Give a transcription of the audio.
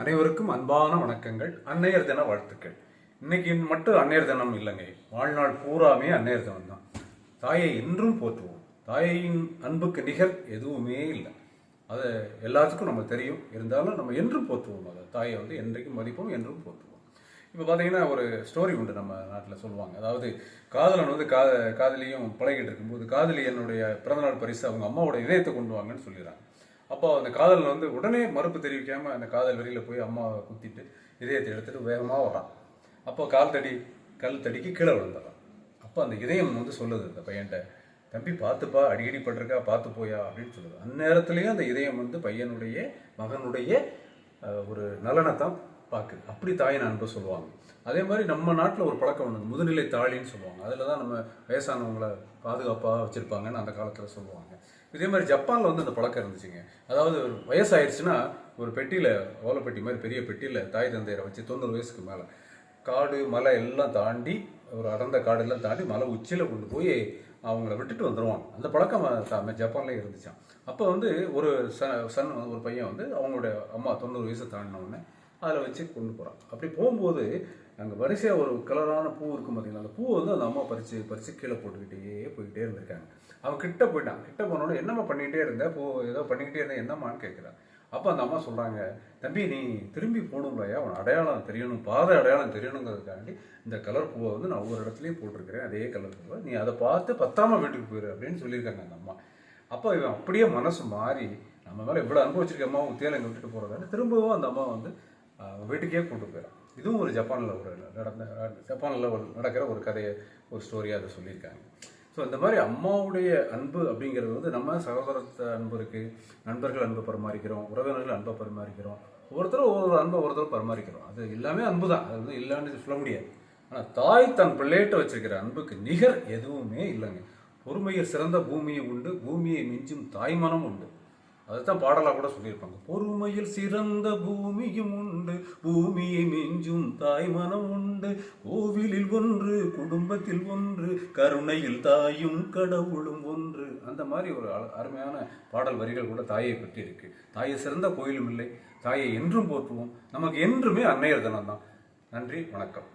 அனைவருக்கும் அன்பான வணக்கங்கள். அன்னையர் தின வாழ்த்துக்கள். இன்னைக்கு மட்டும் அன்னையர் தினம் இல்லைங்க, வாழ்நாள் பூராமே அன்னையர் தினம் தான். தாயை என்றும் போற்றுவோம். தாயின் அன்புக்கு நிகர் எதுவுமே இல்லை. அது எல்லாத்துக்கும் நம்ம தெரியும். இருந்தாலும் நம்ம என்றும் போற்றுவோம். அதை தாயை என்றைக்கும் மதிப்போம், என்றும் போற்றுவோம். இப்போ பார்த்தீங்கன்னா ஒரு ஸ்டோரி உண்டு நம்ம நாட்டில் சொல்லுவாங்க. அதாவது காதலன் காதலியும் பழகிட்டு இருக்கும்போது காதலி என்னுடைய பிறந்தநாள் பரிசு அவங்க அம்மாவோட இதயத்தை கொண்டு வாங்கன்னு சொல்லிடுறாங்க. அப்போ அந்த காதலன் உடனே மறுப்பு தெரிவிக்காமல் அந்த காதல் வெளியில் போய் அம்மாவை குத்திட்டு இதயத்தை எடுத்துகிட்டு வேகமாக வரான். அப்போ கல் தடிக்கு கீழே விழுந்துடுறான். அப்போ அந்த இதயம் சொல்லுது அந்த பையன்கிட்ட, தம்பி பார்த்துப்பா, அடிக்கடி பட்டிருக்கா, பார்த்து போயா அப்படின்னு சொல்லுது. அந்நேரத்துலேயும் அந்த இதயம் மகனுடைய ஒரு நலனைத்தான் பார்க்குது. அப்படி தாயின் அன்பு சொல்லுவாங்க. அதே மாதிரி நம்ம நாட்டில் ஒரு பழக்கம் ஒன்று, முதுநிலை தாழின்னு சொல்லுவாங்க. அதில் தான் நம்ம வயசானவங்களை பாதுகாப்பாக வச்சுருப்பாங்கன்னு அந்த காலத்தில் சொல்லுவாங்க. இதே மாதிரி ஜப்பானில் அந்த பழக்கம் இருந்துச்சுங்க. அதாவது வயசாயிருச்சுன்னா ஒரு பெட்டியில், ஓலைப்பெட்டி மாதிரி பெரிய பெட்டியில் தாய் தந்தையரை வச்சு 90 வயசுக்கு மேலே காடு மலை எல்லாம் தாண்டி, ஒரு அடர்ந்த காடெல்லாம் தாண்டி மலை உச்சியில் கொண்டு போய் அவங்கள விட்டுட்டு வந்துடுவாங்க. அந்த பழக்கம் ஜப்பான்லேயே இருந்துச்சான். அப்போ ஒரு ஒரு பையன் அவங்களுடைய அம்மா 90 வயசை தாண்டினவுடனே அதில் வச்சு கொண்டு போகிறான். அப்படி போகும்போது அங்கே வரிசையாக ஒரு கலரான பூ இருக்கும் பார்த்தீங்கன்னா, அந்த பூவை அந்த அம்மா பறித்து கீழே போய்கிட்டே இருந்திருக்காங்க. அவன் கிட்ட போயிட்டான். கிட்ட போனோட என்னம்மா பண்ணிக்கிட்டே இருந்த, ஏதோ பண்ணிக்கிட்டே இருந்தேன், என்னம்மான்னு கேட்குறான். அப்போ அந்த அம்மா சொல்கிறாங்க, தம்பி நீ திரும்பி போகணும்லையா, அவன் அடையாளம் தெரியணும், பாதை அடையாளம் தெரியணுங்கிறதுக்காண்டி இந்த கலர் பூவை நான் ஒவ்வொரு இடத்துலையும் போட்டிருக்கிறேன், அதே கலர் பூவை, நீ அதை பார்த்து பத்தாம வீட்டுக்கு போயிரு அப்படின்னு சொல்லியிருக்காங்க அந்த அம்மா. அப்போ இவன் அப்படியே மனசு மாறி, நம்ம மேலே இவ்வளோ அனுபவிச்சிருக்க அம்மா உத்தியால் எங்கள் விட்டுட்டு போகிறதால திரும்பவும் அந்த அம்மா வீட்டுக்கே கொண்டு போயிடும். இதுவும் ஒரு ஜப்பானில் நடக்கிற ஒரு கதையை, ஒரு ஸ்டோரியாக அதை சொல்லியிருக்காங்க. ஸோ இந்த மாதிரி அம்மாவுடைய அன்பு அப்படிங்கிறது நம்ம சகோதரத்தை அன்பு இருக்குது, நண்பர்கள் அன்பை பரிமாறிக்கிறோம், உறவினர்கள் அன்பை பரிமாறிக்கிறோம், ஒவ்வொருத்தரும் ஒவ்வொரு அன்பை ஒருத்தரும் பரிமாறிக்கிறோம். அது எல்லாமே அன்பு தான், அது இல்லைன்னு சொல்ல முடியாது. ஆனால் தாய் தன் பிள்ளையிட்ட வச்சிருக்கிற அன்புக்கு நிகர் எதுவுமே இல்லைங்க. பொறுமையை சிறந்த பூமியை உண்டு, பூமியை மிஞ்சும் தாய்மனம் உண்டு. அதுதான் பாடலாக கூட சொல்லியிருப்பாங்க. பொறுமையில் சிறந்த பூமியும் உண்டு, பூமியை மிஞ்சும் தாய்மனம் உண்டு, கோவிலில் ஒன்று, குடும்பத்தில் ஒன்று, கருணையில் தாயும் கடவுளும் ஒன்று. அந்த மாதிரி ஒரு அருமையான பாடல் வரிகள் கூட தாயை பற்றி இருக்கு. தாயை சிறந்த கோயிலும் இல்லை, தாயை என்றும் போற்றுவோம். நமக்கு என்றுமே அன்னையர் தினம் தான். நன்றி, வணக்கம்.